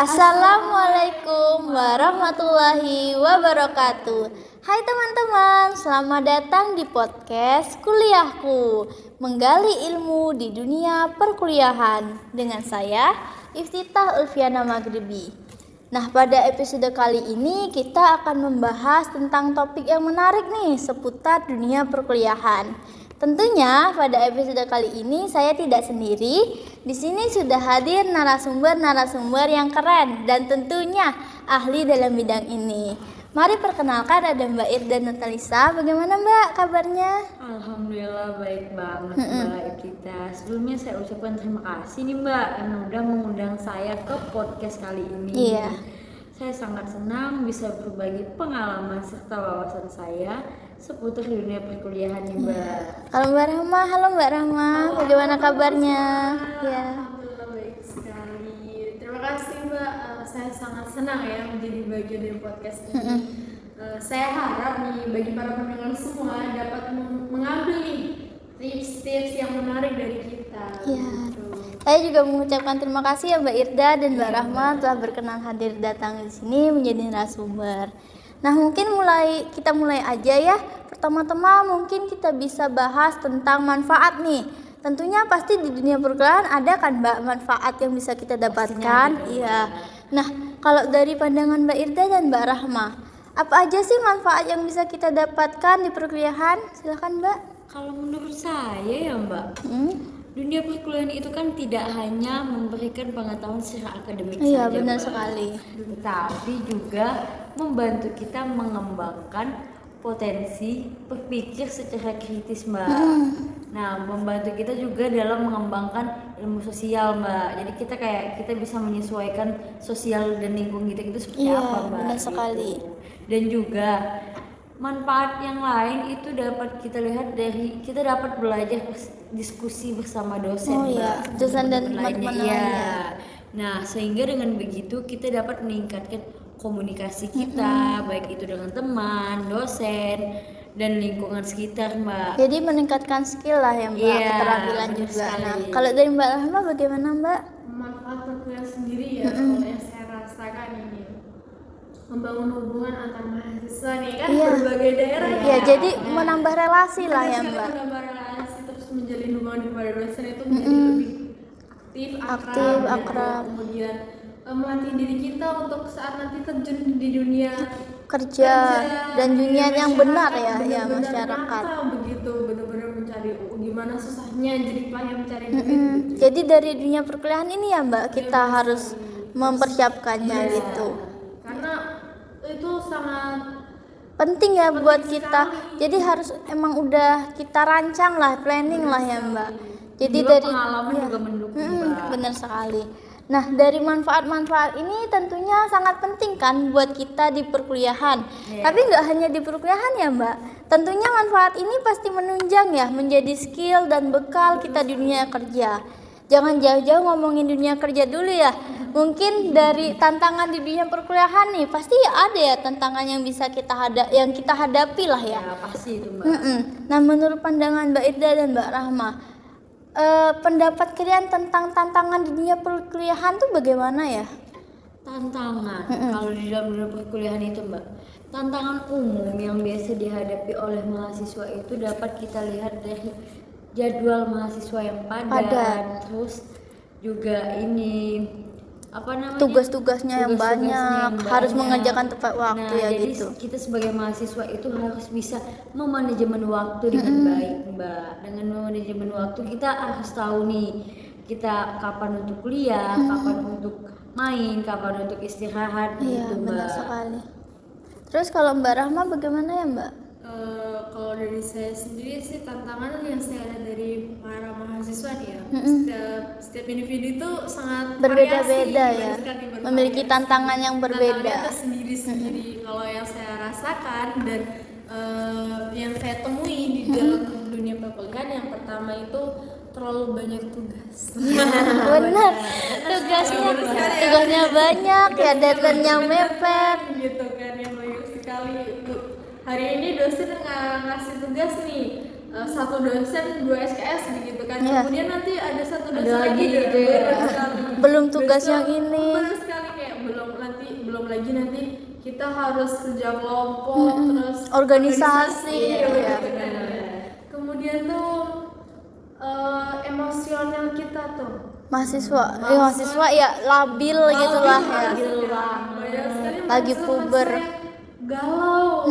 Assalamualaikum warahmatullahi wabarakatuh. Hai teman-teman, selamat datang di podcast Kuliahku, menggali ilmu di dunia perkuliahan dengan saya Iftitah Ulfiana Maghribi. Nah, pada episode kali ini kita akan membahas tentang topik yang menarik nih seputar dunia perkuliahan. Tentunya pada episode kali ini saya tidak sendiri. Di sini sudah hadir narasumber yang keren dan tentunya ahli dalam bidang ini. Mari perkenalkan ada Mbak Irda Natalisa. Bagaimana Mbak kabarnya? Alhamdulillah baik banget Mbak kita. Sebelumnya saya ucapkan terima kasih nih Mbak karena udah mengundang saya ke podcast kali ini. Iya. Saya sangat senang bisa berbagi pengalaman serta wawasan saya seputar dunia perkuliahan nih Mbak. Halo Mbak Rahma, bagaimana kabarnya? Ya. Alhamdulillah baik sekali. Terima kasih Mbak. Saya sangat senang ya menjadi bagian dari podcast ini. Saya harap nih bagi para pendengar semua dapat mengambil nih tips-tips yang menarik dari kita. Ya. Gitu. Saya juga mengucapkan terima kasih ya Mbak Irda dan Mbak Rahma telah berkenan hadir datang di sini menjadi narasumber. Nah, mungkin kita mulai aja ya. Pertama-tama mungkin kita bisa bahas tentang manfaat nih. Tentunya pasti di dunia perkuliahan ada kan Mbak manfaat yang bisa kita dapatkan. Iya. Nah, kalau dari pandangan Mbak Irda dan Mbak Rahma, apa aja sih manfaat yang bisa kita dapatkan di perkuliahan? Silakan Mbak. Kalau menurut saya ya Mbak, dunia perkuliahan itu kan tidak hanya memberikan pengetahuan secara akademik Iya, saja, benar Mbak. sekali. Tetapi juga membantu kita mengembangkan potensi berpikir secara kritis Mbak. Nah, membantu kita juga dalam mengembangkan ilmu sosial Mbak. Jadi kita bisa menyesuaikan sosial dan lingkungan kita itu seperti Iya, apa Mbak. benar sekali. Dan juga manfaat yang lain itu dapat kita lihat dari kita dapat belajar diskusi bersama dosen Oh iya, Mbak. dosen dan Teman-teman teman-teman lainnya. lainnya. Iya. Nah, sehingga dengan begitu kita dapat meningkatkan komunikasi kita, baik itu dengan teman, dosen, dan lingkungan sekitar, Mbak. Jadi meningkatkan skill lah ya Mbak, Iya, keterampilan benar juga. sekali. Nah, kalau dari Mbak Rahma bagaimana Mbak? Manfaat perkuliahan sendiri ya, kalau yang saya rasakan ini membangun hubungan antar mahasiswa nih kan Iya. berbagai daerah Ya, jadi menambah relasi lah ya Sekali Mbak. menambah relasi terus menjalin hubungan kepada dosen itu menjadi lebih Aktif, gitu. akrab. Kemudian melatih diri kita untuk saat nanti terjun di dunia Kerja dan dunia yang benar ya, ya benar-benar masyarakat. nyata begitu, benar-benar mencari gimana susahnya jadi payah mencari duit gitu. Jadi dari dunia perkuliahan ini ya Mbak, kita harus mempersiapkannya gitu. Karena itu sangat Penting ya buat kita. Jadi harus emang udah kita rancang lah, planning lah ya Mbak. Jadi Juga dari pengalaman ya. juga mendukung, Mbak. Benar sekali. Nah, dari manfaat-manfaat ini tentunya sangat penting kan buat kita di perkuliahan. Tapi nggak hanya di perkuliahan ya Mbak. Tentunya manfaat ini pasti menunjang ya menjadi skill dan bekal kita di dunia kerja. Jangan jauh-jauh ngomongin dunia kerja dulu ya. Mungkin dari tantangan di dunia perkuliahan nih pasti ada ya tantangan yang bisa yang kita hadapi lah ya. Ya, pasti itu, Mbak. Nah, menurut pandangan Mbak Irda dan Mbak Rahma, pendapat kalian tentang tantangan di dunia perkuliahan tuh bagaimana ya? Tantangan kalau di dalam dunia perkuliahan itu Mbak, tantangan umum yang biasa dihadapi oleh mahasiswa itu dapat kita lihat dari jadwal mahasiswa yang padat. Terus juga ini Tugas-tugasnya yang banyak, harus mengerjakan tepat waktu Nah, ya jadi gitu. kita sebagai mahasiswa itu harus bisa memanajemen waktu dengan baik Mbak. Dengan memanajemen waktu kita harus tahu nih kita kapan untuk kuliah, kapan untuk main, kapan untuk istirahat Iya, gitu Mbak. benar sekali. Terus kalau Mbak Rahma bagaimana ya Mbak? kalau dari saya sendiri sih tantangan yang saya lihat dari para mahasiswa nih ya, setiap individu itu sangat Berbeda-beda variasi, ya, banyak sekali bervariasi. memiliki tantangan yang berbeda. Tantangannya itu sendiri-sendiri. Kalau yang saya rasakan dan yang saya temui di dalam dunia perkuliahan, yang pertama itu terlalu banyak tugas. Benar, tugasnya banyak ya, deadline-nya mepet. Gitu kan, yang banyak sekali. Hari ini dosen ngasih tugas nih, satu dosen 2 SKS begitu kan. Iya. Kemudian nanti ada satu dosen lagi lagi gitu ya. baru sekali. Belum tugas Besok yang ini. baru sekali kayak belum lagi nanti kita harus kerja kelompok, terus Organisasi, iya, iya. benar. Kemudian tuh emosional kita tuh mahasiswa ya labil gitu lah ya. banyak sekali Lagi mahasiswa puber. saya galau.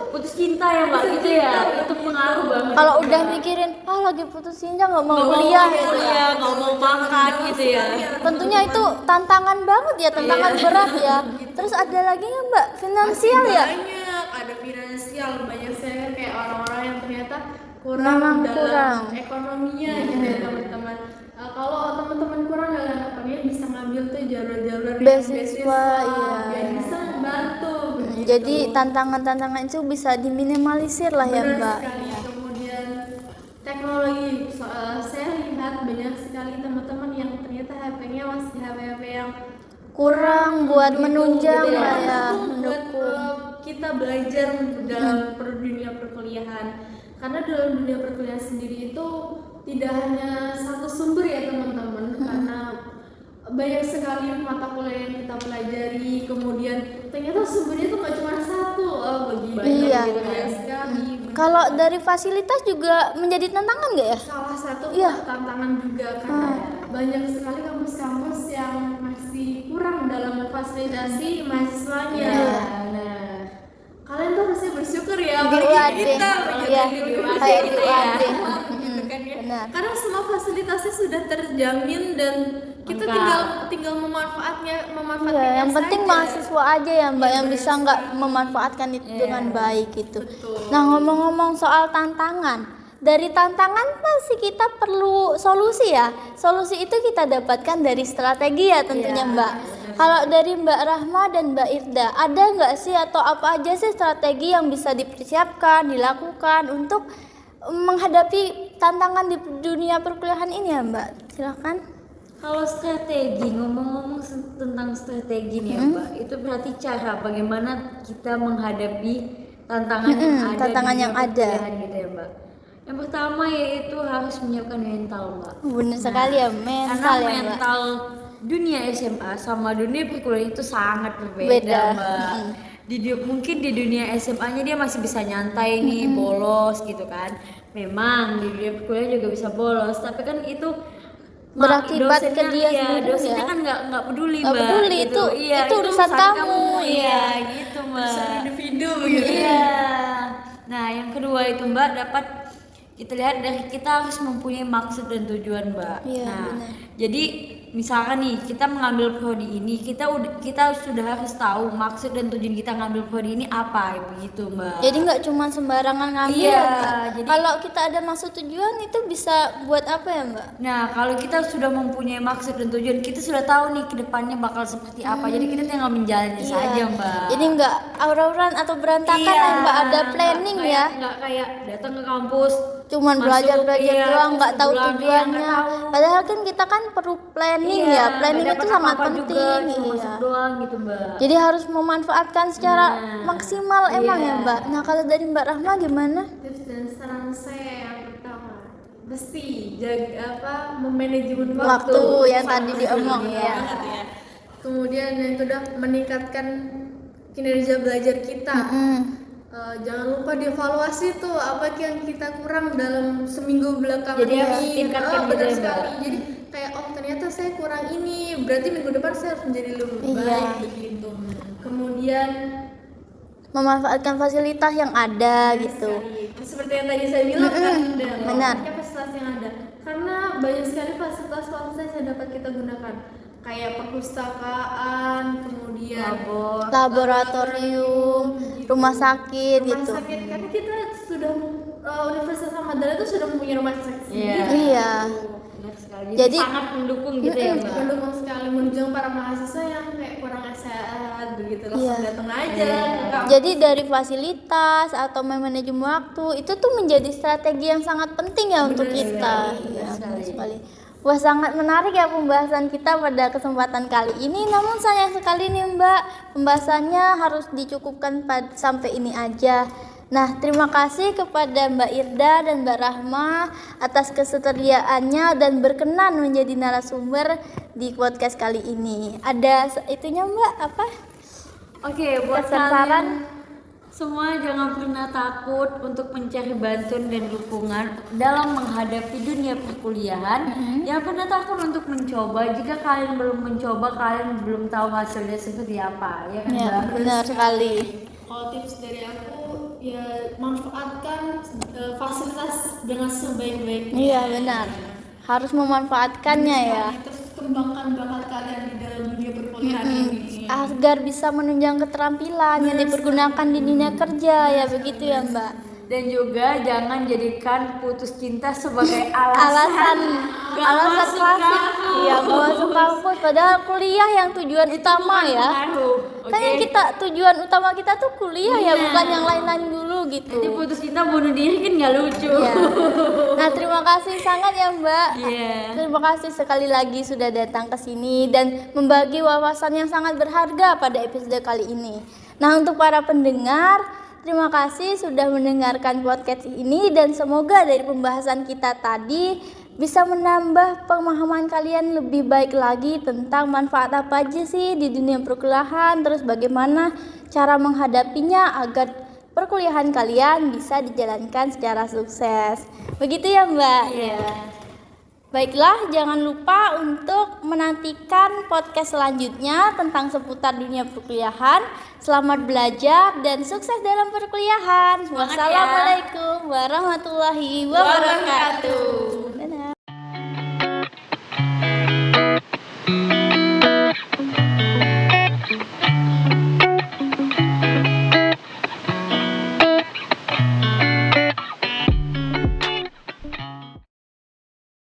Putus cinta ya mbak gitu ya, itu pengaruh banget. Kalau udah mikirin lagi putus cinta nggak mau kuliah gitu ya. nggak mau makan gitu ya. Tentunya itu tantangan banget ya, tantangan berat ya. Terus ada lagi nggak Mbak, finansial ya? Banyak, ada finansial, banyak saya kayak orang-orang yang ternyata Memang dalam kurang. ekonominya gitu ya teman-teman. Kalau teman-teman kurang dalam ekonominya bisa ngambil tuh jalur-jalur yang Beasiswa, iya. biar bisa membantu. Jadi tantangan-tantangan itu bisa diminimalisir lah ya Benar Mbak. sekali. Kemudian teknologi, saya lihat banyak sekali teman-teman yang ternyata HP-nya masih HP-HP yang Kurang buat menunjang gitu lah ya, Buat mendukung. kita belajar dalam dunia perkuliahan. Karena dalam dunia perkuliahan sendiri itu tidak hanya satu sumber ya teman-teman, karena banyak sekali mata kuliah yang kita pelajari, kemudian ternyata sumbernya itu nggak cuma satu, bagi Iya. banyak sekali. Kalau dari fasilitas juga menjadi tantangan nggak ya? Salah satu Iya. tantangan juga karena banyak sekali kampus-kampus yang masih kurang dalam memfasilitasi mahasiswanya. Nah, kalian tuh harusnya bersyukur ya Di bagi UAD. kita, Iya, kayak di UAD. gitu kan ya. Benar. Karena semua fasilitasnya sudah terjamin dan kita tinggal memanfaatkannya Iya, yang penting saja. mahasiswa aja ya Mbak yang bisa nggak memanfaatkan itu dengan baik gitu. Nah ngomong-ngomong soal tantangan, dari tantangan pasti kita perlu solusi ya. Solusi itu kita dapatkan dari strategi ya tentunya Mbak. Kalau dari Mbak Rahma dan Mbak Irda, ada nggak sih atau apa aja sih strategi yang bisa dipersiapkan, dilakukan untuk menghadapi tantangan di dunia perkuliahan ini ya Mbak? Silakan. Kalau strategi, ngomong-ngomong tentang strategi nih ya mbak, itu berarti cara bagaimana kita menghadapi tantangan yang ada tantangan di yang dunia ada. perkuliahan gitu ya mbak. Yang pertama yaitu harus menyiapkan mental mbak. Benar sekali ya, mental Karena ya Mbak. mental dunia SMA sama dunia perkuliahan itu sangat berbeda Beda. mbak. Mungkin di dunia SMA-nya dia masih bisa nyantai nih, bolos gitu kan. Memang di dunia perkuliahan juga bisa bolos, tapi kan itu Berakibat ke dosennya, dia iya, sendiri dosennya ya. kan nggak peduli Nggak mbak. peduli, gitu. itu urusan kamu, iya gitu mbak. individu gitu. Iya. Nah yang kedua itu mbak dapat kita lihat dari kita harus mempunyai maksud dan tujuan mbak. Iya, Nah benar. jadi misalkan nih kita mengambil prodi ini, kita sudah harus tahu maksud dan tujuan kita ngambil prodi ini apa begitu mbak. Jadi nggak cuma sembarangan ngambil Iya, ya, Mbak. jadi- Kalau kita ada maksud tujuan itu bisa buat apa ya Mbak? Nah, kalau kita sudah mempunyai maksud dan tujuan, kita sudah tahu nih ke depannya bakal seperti apa. Jadi kita tinggal menjalani saja, Mbak. Jadi nggak aur-auran atau berantakan ya Mbak, ada planning ya. Nggak kayak datang ke kampus, Cuman masuk, belajar-belajar iya, doang, nggak terus tahu pulang, iya, tujuannya. nggak tahu. Padahal kan kita kan perlu planning Iya, ya. Planning nggak itu dapat sangat apa-apa penting. juga, cuma Iya. masuk doang gitu, Mbak. Jadi harus memanfaatkan secara Nah, maksimal emang iya. ya Mbak. Nah kalau dari Mbak Rahma gimana? Tips dan saran saya yang pertama, mesti jaga memanajemen waktu. Waktu yang tadi diomong ya. Banget ya. Kemudian yang kedua meningkatkan kinerja belajar kita. Jangan lupa dievaluasi tuh apa yang kita kurang dalam seminggu belakangan Jadi harus ini. ditingkatkan gitu Benar ya, sekali. Mbak. Jadi kayak ternyata saya kurang ini, berarti minggu depan saya harus menjadi lebih Iya. baik begitu. Kemudian Memanfaatkan fasilitas yang ada gitu. seperti yang tadi saya bilang kan benar. banyak fasilitas yang ada karena banyak sekali fasilitas yang dapat kita gunakan kayak perpustakaan, kemudian Laboratorium, rumah sakit rumah gitu. sakit karena kita sudah Universitas Ahmad Dahlan itu sudah mempunyai rumah sakit Iya. sendiri. Iya. Benar sekali. Jadi- sangat mendukung gitu ya, Mbak. Mendukung sekali menunjang para mahasiswa yang kayak kurang sehat begitu langsung Iya. datang aja ke kampus. Jadi dari fasilitas atau manajemen waktu itu tuh menjadi strategi yang sangat penting ya untuk kita. Iya, benar sekali. Wah sangat menarik ya pembahasan kita pada kesempatan kali ini. Namun sayang sekali nih Mbak, pembahasannya harus dicukupkan sampai ini aja. Nah, terima kasih kepada Mbak Irda dan Mbak Rahma atas kesetiaannya dan berkenan menjadi narasumber di podcast kali ini. Ada itunya Mbak, apa? Oke, buat Pesan kalian saran? semua jangan pernah takut untuk mencari bantuan dan dukungan dalam menghadapi dunia perkuliahan. Jangan pernah takut untuk mencoba. Jika kalian belum mencoba, kalian belum tahu hasilnya seperti apa, ya kan? Ya, Mbak? benar sekali. Kalau tips dari aku ya manfaatkan fasilitas dengan sebaik-baiknya. Iya, benar. Harus memanfaatkannya ya. Terus kembangkan bakat kalian di dalam dunia perkuliahan ini. Agar bisa menunjang keterampilan yang dipergunakan di dunia kerja, ya begitu ya Mbak. Dan juga jangan jadikan putus cinta sebagai alasan masuk klasik. kampus. Iya, nggak masuk kampus padahal kuliah yang tujuan utama ya. Kan yang kita tujuan utama kita tuh kuliah ya, bukan yang lain-lain dulu gitu. Jadi putus cinta bunuh diri kan nggak lucu. Iya. Nah, terima kasih sangat ya Mbak. Iya. Terima kasih sekali lagi sudah datang ke sini dan membagi wawasan yang sangat berharga pada episode kali ini. Nah, untuk para pendengar, terima kasih sudah mendengarkan podcast ini dan semoga dari pembahasan kita tadi bisa menambah pemahaman kalian lebih baik lagi tentang manfaat apa aja sih di dunia perkuliahan, terus bagaimana cara menghadapinya agar perkuliahan kalian bisa dijalankan secara sukses. Begitu ya Mbak? Iya. Baiklah, jangan lupa untuk menantikan podcast selanjutnya tentang seputar dunia perkuliahan. Selamat belajar dan sukses dalam perkuliahan. Semangat ya. Wassalamualaikum warahmatullahi wabarakatuh.